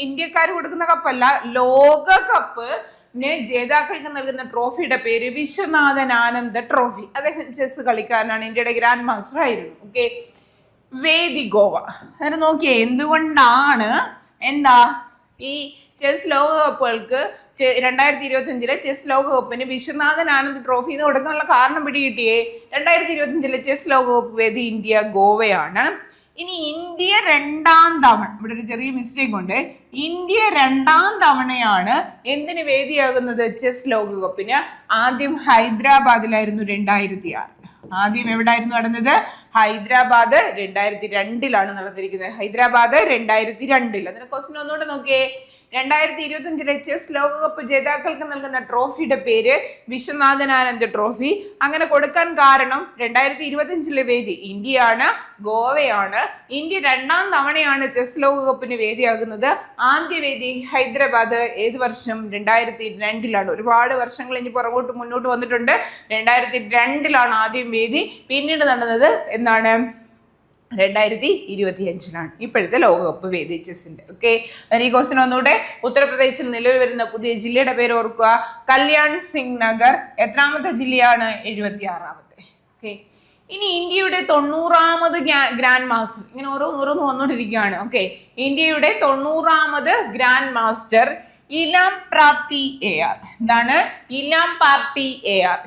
Speaker 1: ഇന്ത്യക്കാർ കൊടുക്കുന്ന കപ്പല്ല, ലോകകപ്പ് ജേതാക്കൾക്ക് നൽകുന്ന ട്രോഫിയുടെ പേര് വിശ്വനാഥൻ ആനന്ദ് ട്രോഫി. അദ്ദേഹം ചെസ് കളിക്കാരനാണ്, ഇന്ത്യയുടെ ഗ്രാൻഡ് മാസ്റ്റർ ആയിരുന്നു. ഓക്കെ, വേദി ഗോവ. അങ്ങനെ നോക്കിയേ, എന്തുകൊണ്ടാണ് ഈ ചെസ് ലോകകപ്പുകൾക്ക് 2025 ചെസ് ലോകകപ്പിന് വിശ്വനാഥൻ ആനന്ദ് ട്രോഫി എന്ന് കൊടുക്കാനുള്ള കാരണം പിടികിട്ടിയേ? 2025 ചെസ് ലോകകപ്പ് വേദി ഇന്ത്യ ഗോവയാണ്. ഇനി ഇന്ത്യ രണ്ടാം തവണ, ഇവിടെ ഒരു ചെറിയ മിസ്റ്റേക്ക് ഉണ്ട്, ഇന്ത്യ രണ്ടാം തവണയാണ് എന്തിന് വേദിയാകുന്നത്? ചെസ് ലോകകപ്പിന്. ആദ്യം ഹൈദരാബാദിലായിരുന്നു 2006. ആദ്യം എവിടായിരുന്നു നടന്നത്? ഹൈദരാബാദ് 2002 നടന്നിരിക്കുന്നത്. ഹൈദരാബാദ് 2002. അതിന് ക്വസ്റ്റ്യൻ ഒന്നുകൂടെ നോക്കിയേ. 2025 ചെസ് ലോകകപ്പ് ജേതാക്കൾക്ക് നൽകുന്ന ട്രോഫിയുടെ പേര് വിശ്വനാഥൻ ആനന്ദ് ട്രോഫി. അങ്ങനെ കൊടുക്കാൻ കാരണം 2025 വേദി ഇന്ത്യയാണ്, ഗോവയാണ്. ഇന്ത്യ രണ്ടാം തവണയാണ് ചെസ് ലോകകപ്പിന് വേദിയാകുന്നത്. ആദ്യ വേദി ഹൈദരാബാദ്. ഏത് വർഷം? 2002. ഒരുപാട് വർഷങ്ങൾ ഇനി പുറകോട്ട് മുന്നോട്ട് വന്നിട്ടുണ്ട്. 2002 ആദ്യം വേദി. പിന്നീട് നടന്നത് എന്താണ്? 2025 ഇപ്പോഴത്തെ ലോകകപ്പ് വേദി ചെസ്സിന്റെ. ഓക്കെ, ഈ ക്വസ്റ്റ്യൻ ഒന്നുകൂടെ. ഉത്തർപ്രദേശിൽ നിലവിൽ വരുന്ന പുതിയ ജില്ലയുടെ പേര് ഓർക്കുക, കല്യാൺ സിംഗ് നഗർ. എത്രാമത്തെ ജില്ലയാണ്? 76ാമത്തെ. ഓക്കെ, ഇനി ഇന്ത്യയുടെ 90ാമത് ഗ്രാൻഡ് മാസ്റ്റർ. ഇങ്ങനെ ഓരോന്ന് വന്നോണ്ടിരിക്കുകയാണ്. ഓക്കെ, ഇന്ത്യയുടെ 90ാമത് ഗ്രാൻഡ് മാസ്റ്റർ ഇലാം പ്രാപ്തി AR. എന്താണ്? ഇലാം പാർട്ടി AR.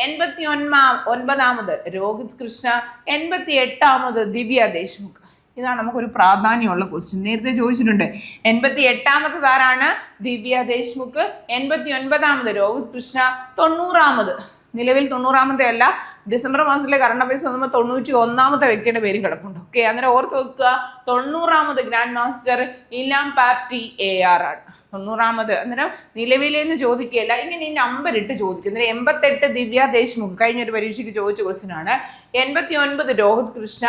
Speaker 1: 89ാമത് രോഹിത് കൃഷ്ണ, 88ാമത് ദിവ്യ ദേശ്മുഖ്. ഇതാണ് നമുക്കൊരു പ്രാധാന്യമുള്ള ക്വസ്റ്റ്യൻ. നേരത്തെ ചോദിച്ചിട്ടുണ്ട്. 88ാമത് ആരാണ്? ദിവ്യ ദേശ്മുഖ്. 89ാമത് രോഹിത് കൃഷ്ണ. 90ാമത്, നിലവിൽ 90ാമത്തെ അല്ല, ഡിസംബർ മാസത്തിലെ കറണ്ട് അഫയേഴ്സ് വന്നുമ്പോൾ 91ാമത്തെ വ്യക്തിയുടെ പേരും കിടപ്പുണ്ട്. ഓക്കെ, അന്നേരം ഓർത്ത് വെക്കുക, 90ാമത് grand master Ilamparithi AR ആണ്. 90ാമത്. അന്നേരം നിലവിലെന്ന് ചോദിക്കുകയല്ല, ഇങ്ങനെ ഈ നമ്പർ ഇട്ട് ചോദിക്കും. 88 ദിവ്യ ദേശ്മുഖ്, കഴിഞ്ഞൊരു പരീക്ഷയ്ക്ക് ചോദിച്ച ക്വസ്റ്റ്യൻ ആണ്. 89 രോഹിത് കൃഷ്ണ.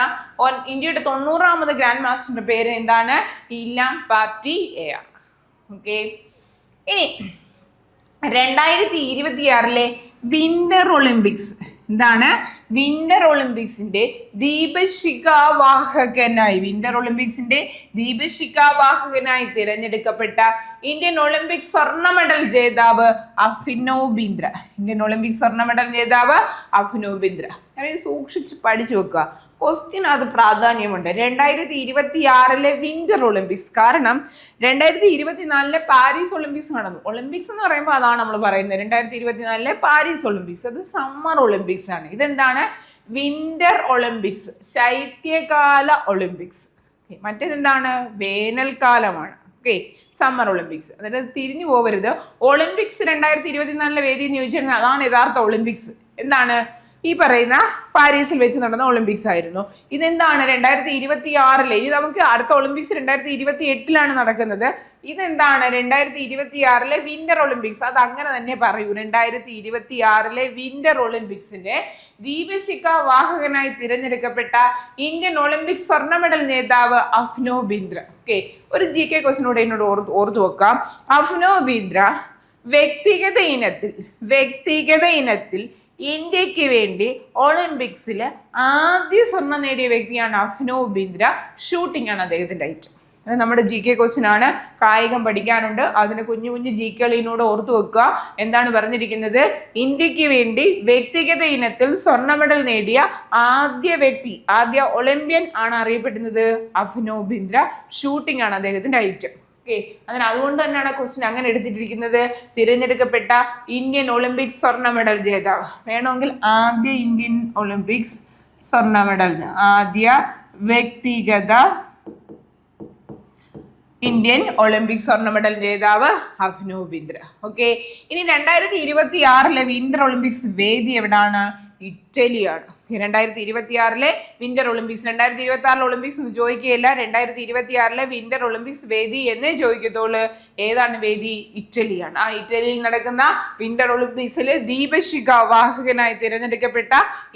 Speaker 1: ഇന്ത്യയുടെ 90ാമത് ഗ്രാൻഡ് മാസ്റ്ററിന്റെ പേര് എന്താണ്? ഇലാം പാർട്ടി AR. ഓക്കെ, ഇനി 2026 വിന്റർ ഒളിമ്പിക്സ്. എന്താണ്? വിന്റർ ഒളിമ്പിക്സിന്റെ ദീപശിഖാവാഹകനായി തിരഞ്ഞെടുക്കപ്പെട്ട ഇന്ത്യൻ ഒളിമ്പിക് സ്വർണ്ണ മെഡൽ ജേതാവ് അഭിനവ് ബിന്ദ്ര. സൂക്ഷിച്ച് പഠിച്ചു വെക്കുക. ക്വസ്റ്റ്യൻ അത് പ്രാധാന്യമുണ്ട്. 2026 വിന്റർ ഒളിമ്പിക്സ്. കാരണം 2024 പാരീസ് ഒളിമ്പിക്സ് നടന്നു. ഒളിമ്പിക്സ് എന്ന് പറയുമ്പോൾ അതാണ് നമ്മൾ പറയുന്നത്. 2024 പാരീസ് ഒളിമ്പിക്സ്, അത് സമ്മർ ഒളിമ്പിക്സ് ആണ്. ഇതെന്താണ്? വിന്റർ ഒളിമ്പിക്സ്, ശൈത്യകാല ഒളിമ്പിക്സ്. മറ്റേതെന്താണ്? വേനൽക്കാലമാണ്. Okay, summer Olympics. അതായത് തിരിഞ്ഞു പോകരുത്. ഒളിമ്പിക്സ് 2024 വേദി എന്ന് ചോദിച്ചാൽ അതാണ് യഥാർത്ഥ ഒളിമ്പിക്സ്. എന്താണ്? ഈ പറയുന്ന പാരീസിൽ വെച്ച് നടന്ന ഒളിമ്പിക്സ് ആയിരുന്നു. ഇതെന്താണ്? 2026. ഇനി നമുക്ക് അടുത്ത ഒളിമ്പിക്സ് 2028 നടക്കുന്നത്. ഇതെന്താണ്? 2026 വിന്റർ ഒളിമ്പിക്സ്. അത് അങ്ങനെ തന്നെ പറയൂ. 2026 വിന്റർ ഒളിമ്പിക്സിന്റെ ദീപശിഖാവാഹകനായി തിരഞ്ഞെടുക്കപ്പെട്ട ഇന്ത്യൻ ഒളിമ്പിക് സ്വർണ്ണ മെഡൽ നേതാവ് അഭിനവ് ബിന്ദ്ര. ഓക്കെ, ഒരു GK ക്വസ്റ്റ്യൻ കൂടെ എന്നോട് ഓർത്തു വെക്കാം. അഭിനവ് ബിന്ദ്ര വ്യക്തിഗത ഇനത്തിൽ ഇന്ത്യക്ക് വേണ്ടി ഒളിമ്പിക്സിൽ ആദ്യ സ്വർണം നേടിയ വ്യക്തിയാണ് അഭിനവ് ബിന്ദ്ര. ഷൂട്ടിംഗ് ആണ് അദ്ദേഹത്തിന്റെ ഐറ്റം. അത് നമ്മുടെ GK ക്വസ്റ്റ്യൻ ആണ്. കായികം പഠിക്കാനുണ്ട്. അതിന് കുഞ്ഞു GK-കളിനോട് ഓർത്തു വെക്കുക. എന്താണ് പറഞ്ഞിരിക്കുന്നത്? ഇന്ത്യക്ക് വേണ്ടി വ്യക്തിഗത ഇനത്തിൽ സ്വർണ്ണ മെഡൽ നേടിയ ആദ്യ ഒളിമ്പ്യൻ ആണ് അറിയപ്പെടുന്നത് അഭിനവ് ബിന്ദ്ര. ഷൂട്ടിംഗ് ആണ് അദ്ദേഹത്തിന്റെ ഐറ്റം. ഓക്കെ, അതിന് അതുകൊണ്ട് തന്നെയാണ് ക്വസ്റ്റ്യൻ അങ്ങനെ എടുത്തിട്ടിരിക്കുന്നത്. തിരഞ്ഞെടുക്കപ്പെട്ട ഇന്ത്യൻ ഒളിമ്പിക്സ് സ്വർണ്ണ മെഡൽ ജേതാവ്. വേണമെങ്കിൽ ആദ്യ ഇന്ത്യൻ ഒളിമ്പിക്സ് സ്വർണ്ണ മെഡൽ, ആദ്യ വ്യക്തിഗത ഇന്ത്യൻ ഒളിമ്പിക്സ് സ്വർണ്ണ മെഡൽ ജേതാവ് അഭിനവ് ബിന്ദ്ര. ഓക്കെ, ഇനി 2026 വിന്റർ ഒളിമ്പിക്സ് വേദി എവിടാണ്? ഇറ്റലിയാണ്. 2026 വിന്റർ ഒളിമ്പിക്സ്, 2026 ഒളിമ്പിക്സ് എന്ന് ചോദിക്കുകയില്ല, 2026 വിന്റർ ഒളിമ്പിക്സ് വേദി എന്നേ ചോദിക്കത്തുള്ളൂ. ഏതാണ് വേദി? ഇറ്റലിയാണ്. ആ ഇറ്റലിയിൽ നടക്കുന്ന വിന്റർ ഒളിമ്പിക്സിൽ ദീപശിഖ വാഹകനായി തിരഞ്ഞെടുക്കപ്പെട്ട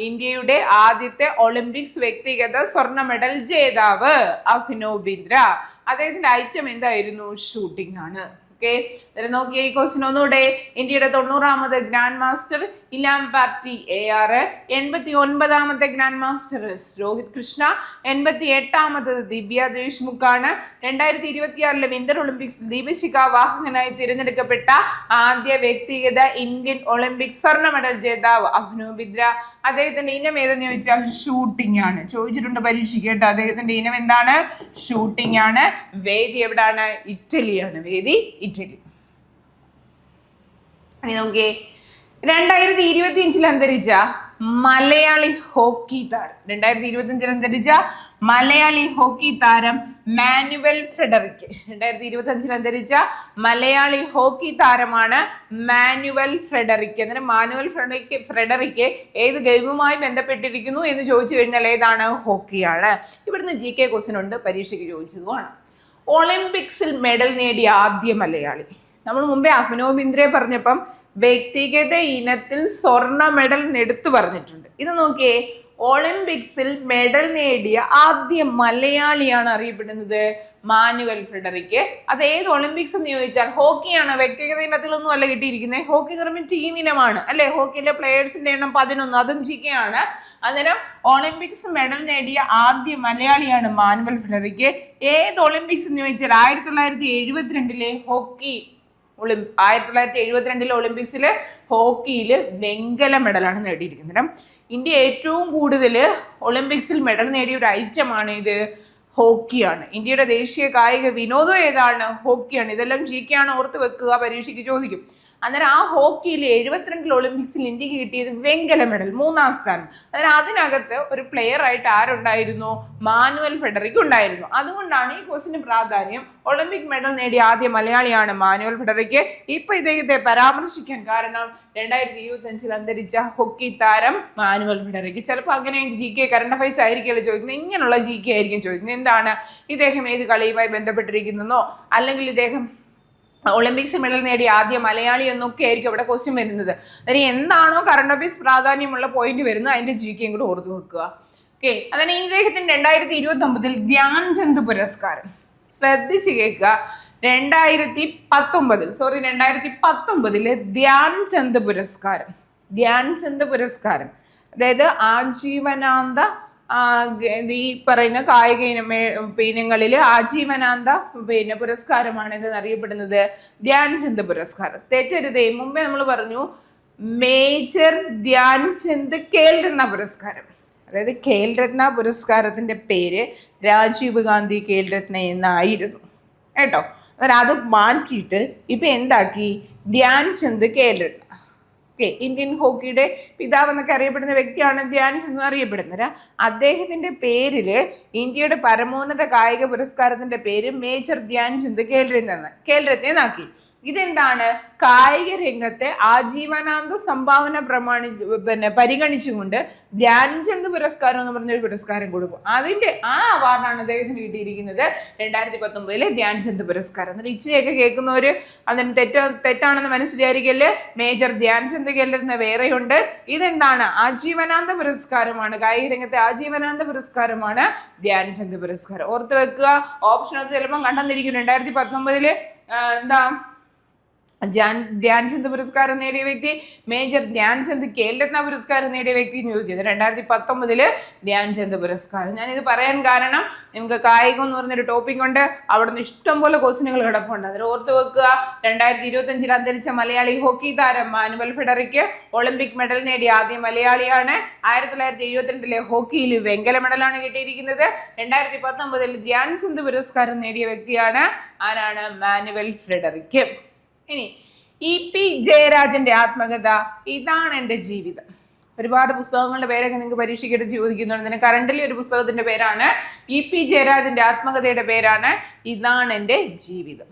Speaker 1: ഇന്ത്യയുടെ ആദ്യത്തെ ഒളിമ്പിക്സ് വ്യക്തിഗത സ്വർണ്ണ മെഡൽ ജേതാവ് അഭിനവ് ബിന്ദ്ര. അദ്ദേഹത്തിന്റെ ഐറ്റം എന്തായിരുന്നു? ഷൂട്ടിംഗ് ആണ്. ഓക്കെ, നോക്കിയ ഈ ക്വസ്റ്റ്യൻ ഒന്നുകൂടെ. ഇന്ത്യയുടെ 90ാമത് grand master Ilamparithi AR, 89ാമത്തെ ഗ്രാൻഡ് മാസ്റ്റർ രോഹിത് കൃഷ്ണ, 88ാമത് ദിവ്യ ദേശ്മുഖാണ്. 2026 വിന്റർ ഒളിമ്പിക്സ് ദീപശിഖ വാഹകനായി തിരഞ്ഞെടുക്കപ്പെട്ട ആദ്യ വ്യക്തിഗത ഇന്ത്യൻ ഒളിമ്പിക്സ് സ്വർണ്ണ മെഡൽ ജേതാവ് അഭിനവ് ബിന്ദ്ര. അദ്ദേഹത്തിന്റെ ഇനം ഏതെന്ന് ചോദിച്ചാൽ ഷൂട്ടിംഗ് ആണ്. ചോദിച്ചിട്ടുണ്ട് പരീക്ഷയ്ക്ക് കേട്ടോ. അദ്ദേഹത്തിന്റെ ഇനം എന്താണ്? ഷൂട്ടിംഗ് ആണ്. വേദി എവിടാണ്? ഇറ്റലിയാണ്. വേദി ഇറ്റലി. നോക്കിയേ, 2025 അന്തരിച്ച മലയാളി ഹോക്കി താരം, 2025 അന്തരിച്ച മലയാളി ഹോക്കി താരം മാനുവൽ ഫ്രെഡറിക്. 2025 അന്തരിച്ച മലയാളി ഹോക്കി താരമാണ് മാനുവൽ ഫ്രെഡറിക്. അന്നേരം മാനുവൽ ഫ്രെഡറിക് ഏത് ഗെയിമുമായി ബന്ധപ്പെട്ടിരിക്കുന്നു എന്ന് ചോദിച്ചു കഴിഞ്ഞാൽ ഏതാണ്? ഹോക്കിയാണ്. ഇവിടുന്ന് GK ക്വസ്റ്റ്യൻ ഉണ്ട്, പരീക്ഷയ്ക്ക് ചോദിച്ചതുമാണ്. ഒളിമ്പിക്സിൽ മെഡൽ നേടിയ ആദ്യ മലയാളി. നമ്മൾ മുമ്പേ അഭിനവ് ബിന്ദ്രയെ പറഞ്ഞപ്പം വ്യക്തിഗത ഇനത്തിൽ സ്വർണ്ണ മെഡൽ എടുത്തു പറഞ്ഞിട്ടുണ്ട്. ഇത് നോക്കിയേ, ഒളിമ്പിക്സിൽ മെഡൽ നേടിയ ആദ്യ മലയാളിയാണ് അറിയപ്പെടുന്നത് മാനുവൽ ഫ്രെഡറിക്. അത് ഏത് ഒളിമ്പിക്സ് എന്ന് ചോദിച്ചാൽ ഹോക്കിയാണ്. വ്യക്തിഗത ഇനത്തിലൊന്നും അല്ല കിട്ടിയിരിക്കുന്നത്. ഹോക്കി എന്ന് പറയുമ്പോൾ ടീം ഇനമാണ് അല്ലെ. ഹോക്കിയിലെ പ്ലേയേഴ്സിന്റെ എണ്ണം 11, അതും GK ആണ്. അന്നേരം ഒളിമ്പിക്സ് മെഡൽ നേടിയ ആദ്യ മലയാളിയാണ് മാനുവൽ ഫ്രെഡറിക്. ഏത് ഒളിമ്പിക്സ് എന്ന് ചോദിച്ചാൽ 1972 ഹോക്കി 1972 ഒളിമ്പിക്സിൽ ഹോക്കിയിൽ വെങ്കല മെഡലാണ് നേടിയിരിക്കുന്നത്. ഇന്ത്യ ഏറ്റവും കൂടുതൽ ഒളിമ്പിക്സിൽ മെഡൽ നേടിയ ഒരു ഐറ്റമാണ് ഇത്, ഹോക്കിയാണ്. ഇന്ത്യയുടെ ദേശീയ കായിക വിനോദം ഏതാണ്? ഹോക്കിയാണ്. ഇതെല്ലാം GK ആണ്, ഓർത്ത് വെക്കുക, പരീക്ഷയ്ക്ക് ചോദിക്കും. അന്നേരം ആ ഹോക്കിയിൽ 72 ഒളിമ്പിക്സിൽ ഇന്ത്യക്ക് കിട്ടിയത് വെങ്കല മെഡൽ, 3ാം സ്ഥാനം. അന്നേരം അതിനകത്ത് ഒരു പ്ലെയർ ആയിട്ട് ആരുണ്ടായിരുന്നു? മാനുവൽ ഫ്രെഡറിക് ഉണ്ടായിരുന്നു. അതുകൊണ്ടാണ് ഈ ക്വസ്റ്റിന് പ്രാധാന്യം. ഒളിമ്പിക് മെഡൽ നേടിയ ആദ്യ മലയാളിയാണ് മാനുവൽ ഫ്രെഡറിക്. ഇപ്പൊ ഇദ്ദേഹത്തെ പരാമർശിക്കാൻ കാരണം 2025 അന്തരിച്ച ഹോക്കി താരം മാനുവൽ ഫ്രെഡറിക്. ചിലപ്പോൾ അങ്ങനെ GK കറണ്ട് അഫയേഴ്സ് ആയിരിക്കുമല്ലോ ചോദിക്കുന്നത്, ഇങ്ങനെയുള്ള GK ആയിരിക്കും ചോദിക്കുന്നത്. എന്താണ്? ഇദ്ദേഹം ഏത് കളിയുമായി ബന്ധപ്പെട്ടിരിക്കുന്നോ, അല്ലെങ്കിൽ ഇദ്ദേഹം ഒളിമ്പിക്സ് മെഡൽ നേടിയ ആദ്യ മലയാളി എന്നൊക്കെ ആയിരിക്കും അവിടെ ക്വസ്റ്റ്യൻ വരുന്നത്. അതിന് എന്താണോ കറണ്ട് അഫയേഴ്സ് പ്രാധാന്യമുള്ള പോയിന്റ് വരുന്നത് അതിന്റെ GK കൂടെ ഓർത്ത് വെക്കുക. ഓക്കെ, അതിന് ഇദ്ദേഹത്തിന് 2029 ധ്യാൻചന്ദ് പുരസ്കാരം. ശ്രദ്ധിച്ച് കേൾക്കുക, 2019 ധ്യാൻചന്ദ് പുരസ്കാരം. ധ്യാൻചന്ദ് പുരസ്കാരം അതായത് ആജീവനാന്ത ഈ പറയുന്ന കായിക ഇനങ്ങളിൽ ആജീവനാന്ത പുരസ്കാരമാണ് ഇത് അറിയപ്പെടുന്നത് ധ്യാൻചന്ദ് പുരസ്കാരം. തെറ്റരുതേ, മുമ്പേ നമ്മൾ പറഞ്ഞു മേജർ ധ്യാൻചന്ദ് ഖേൽരത്ന പുരസ്കാരം. അതായത് ഖേൽരത്ന പുരസ്കാരത്തിന്റെ പേര് രാജീവ് ഗാന്ധി ഖേൽരത്ന എന്നായിരുന്നു കേട്ടോ. അത് മാറ്റിയിട്ട് ഇപ്പൊ എന്താക്കി? ധ്യാൻചന്ദ് ഖേൽരത്ന. ഓക്കെ, ഇന്ത്യൻ ഹോക്കിയുടെ പിതാവ് എന്നൊക്കെ അറിയപ്പെടുന്ന വ്യക്തിയാണ് ധ്യാൻചന്ദ് അറിയപ്പെടുന്നത്. അദ്ദേഹത്തിന്റെ പേരില് ഇന്ത്യയുടെ പരമോന്നത കായിക പുരസ്കാരത്തിന്റെ പേര് മേജർ ധ്യാൻചന്ദ് ഖേൽരത്ന എന്നാക്കി. ഇതെന്താണ്? കായിക രംഗത്തെ ആജീവനാന്ത സംഭാവന പരിഗണിച്ചുകൊണ്ട് ധ്യാൻചന്ദ് പുരസ്കാരം എന്ന് പറഞ്ഞൊരു പുരസ്കാരം കൊടുക്കും. അതിന്റെ ആ അവാർഡാണ് അദ്ദേഹത്തിന് കിട്ടിയിരിക്കുന്നത് 2019 ധ്യാൻചന്ദ് പുരസ്കാരം. എന്നിട്ട് ഇച്ചിരിയൊക്കെ കേൾക്കുന്നവര് അതിന് തെറ്റാണെന്ന് മനസ്സിലായിരിക്കല്. മേജർ ധ്യാൻചന്ദ് ഖേൽരത്ന വേറെയുണ്ട്. ഇതെന്താണ്? ആജീവനാന്ത പുരസ്കാരമാണ്. കായിക രംഗത്തെ ആജീവനാന്ത പുരസ്കാരമാണ് ധ്യാൻചന്ദ് പുരസ്കാരം. ഓർത്ത് വെക്കുക. ഓപ്ഷൻ ചിലപ്പോൾ കണ്ടെന്നിരിക്കും 2019 എന്താ ധ്യാൻചന്ദ് പുരസ്കാരം നേടിയ വ്യക്തി, മേജർ ധ്യാൻചന്ദ് ഖേൽരത്ന പുരസ്കാരം നേടിയ വ്യക്തി എന്ന് ചോദിക്കുന്നത് 2019 ധ്യാൻചന്ദ് പുരസ്കാരം. ഞാനിത് പറയാൻ കാരണം നിങ്ങൾക്ക് കായികം എന്ന് പറഞ്ഞൊരു ടോപ്പിക് ഉണ്ട്, അവിടെ നിന്ന് ഇഷ്ടംപോലെ ക്വസ്റ്റ്യനുകൾ കിടപ്പുണ്ട്. അതിൽ ഓർത്ത് വെക്കുക, 2025 അന്തരിച്ച മലയാളി ഹോക്കി താരം മാനുവൽ ഫെഡറിക് ഒളിമ്പിക് മെഡൽ നേടിയ ആദ്യ മലയാളിയാണ്. 1972 ഹോക്കിയിൽ വെങ്കല മെഡലാണ് കിട്ടിയിരിക്കുന്നത്. 2019 ധ്യാൻചന്ദ് പുരസ്കാരം നേടിയ വ്യക്തിയാണ്. ആരാണ്? Manual Federico. ഇനി EP ജയരാജന്റെ ആത്മകഥ ഇതാണ് എൻ്റെ ജീവിതം. ഒരുപാട് പുസ്തകങ്ങളുടെ പേരൊക്കെ നിങ്ങൾക്ക് പരീക്ഷയ്ക്കിട്ട് ചോദിക്കുന്നുണ്ട്. ഇതിന് കറണ്ടിലി ഒരു പുസ്തകത്തിന്റെ പേരാണ് EP ജയരാജന്റെ ആത്മകഥയുടെ പേരാണ് ഇതാണ് എൻ്റെ ജീവിതം.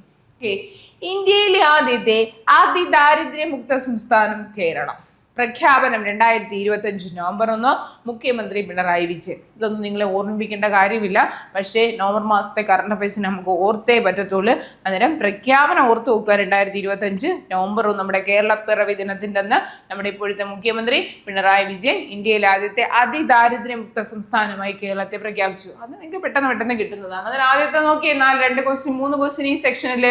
Speaker 1: ഇന്ത്യയിലെ ആദ്യത്തെ അതിദാരിദ്ര്യമുക്ത സംസ്ഥാനം കേരളം. പ്രഖ്യാപനം 2025 നവംബർ 1, മുഖ്യമന്ത്രി പിണറായി വിജയൻ. ഇതൊന്നും നിങ്ങളെ ഓർമ്മിപ്പിക്കേണ്ട കാര്യമില്ല, പക്ഷേ നവംബർ മാസത്തെ കറണ്ട് അഫയേഴ്സിന് നമുക്ക് ഓർത്തേ പറ്റത്തുള്ളൂ. അന്നേരം പ്രഖ്യാപനം ഓർത്ത് വെക്കുക. 2025 നവംബർ 1 നമ്മുടെ കേരള പിറവി ദിനത്തിൻ്റെ അന്ന് നമ്മുടെ ഇപ്പോഴത്തെ മുഖ്യമന്ത്രി പിണറായി വിജയൻ ഇന്ത്യയിലെ ആദ്യത്തെ അതിദാരിദ്ര്യമുക്ത സംസ്ഥാനമായി കേരളത്തെ പ്രഖ്യാപിച്ചു. അത് നിങ്ങൾക്ക് പെട്ടെന്ന് കിട്ടുന്നതാണ്. അതിന് ആദ്യത്തെ നോക്കിയേ 3 ക്വസ്റ്റ്യൻ ഈ സെക്ഷനിൽ.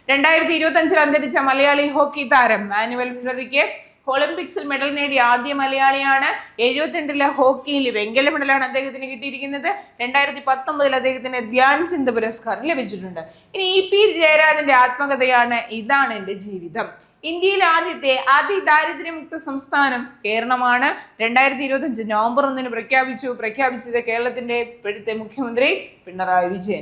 Speaker 1: 2025 അന്തരിച്ച മലയാളി ഹോക്കി താരം മാനുവൽ ഫെഡറിക് ഒളിമ്പിക്സിൽ മെഡൽ നേടിയ ആദ്യ മലയാളിയാണ്. 72 ഹോക്കിയിൽ വെങ്കല മെഡലാണ് അദ്ദേഹത്തിന് കിട്ടിയിരിക്കുന്നത്. 2019 അദ്ദേഹത്തിന് ധ്യാൻചന്ദ് പുരസ്കാരം ലഭിച്ചിട്ടുണ്ട്. ഇനി EP ജയരാജന്റെ ആത്മകഥയാണ് ഇതാണ് എൻ്റെ ജീവിതം. ഇന്ത്യയിലെ ആദ്യത്തെ അതിദാരിദ്ര്യമുക്ത സംസ്ഥാനം കേരളമാണ്. 2025 നവംബർ 1 പ്രഖ്യാപിച്ചത് കേരളത്തിന്റെ ഇപ്പോഴത്തെ മുഖ്യമന്ത്രി പിണറായി വിജയൻ.